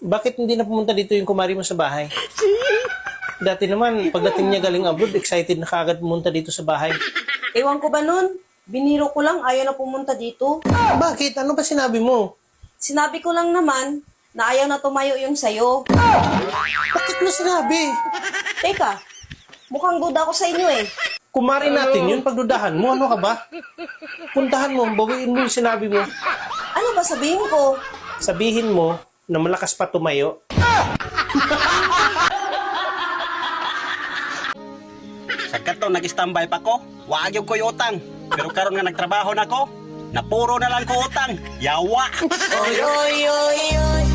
Bakit hindi na pumunta dito yung kumari mo sa bahay? Dati naman, pagdating niya galing abroad, excited na kaagad pumunta dito sa bahay. Ewan ko ba nun? Biniro ko lang, ayaw na pumunta dito. Bakit? Ano ba sinabi mo? Sinabi ko lang naman na ayaw na tumayo yung sayo. Bakit mo sinabi? Teka, mukhang duda ko sa inyo eh. Kumari natin yun, pagdudahan mo, ano ka ba? Puntahan mo, bawiin mo yung sinabi mo. Ano ba sabihin ko? Sabihin mo na malakas pa tumayo. Sa kato nag-standby pa ko, wag yung ko yung utang. Pero karon nga nagtrabaho na ko, napuro na lang ko utang. Yawa! Oy, oy, oy, oy.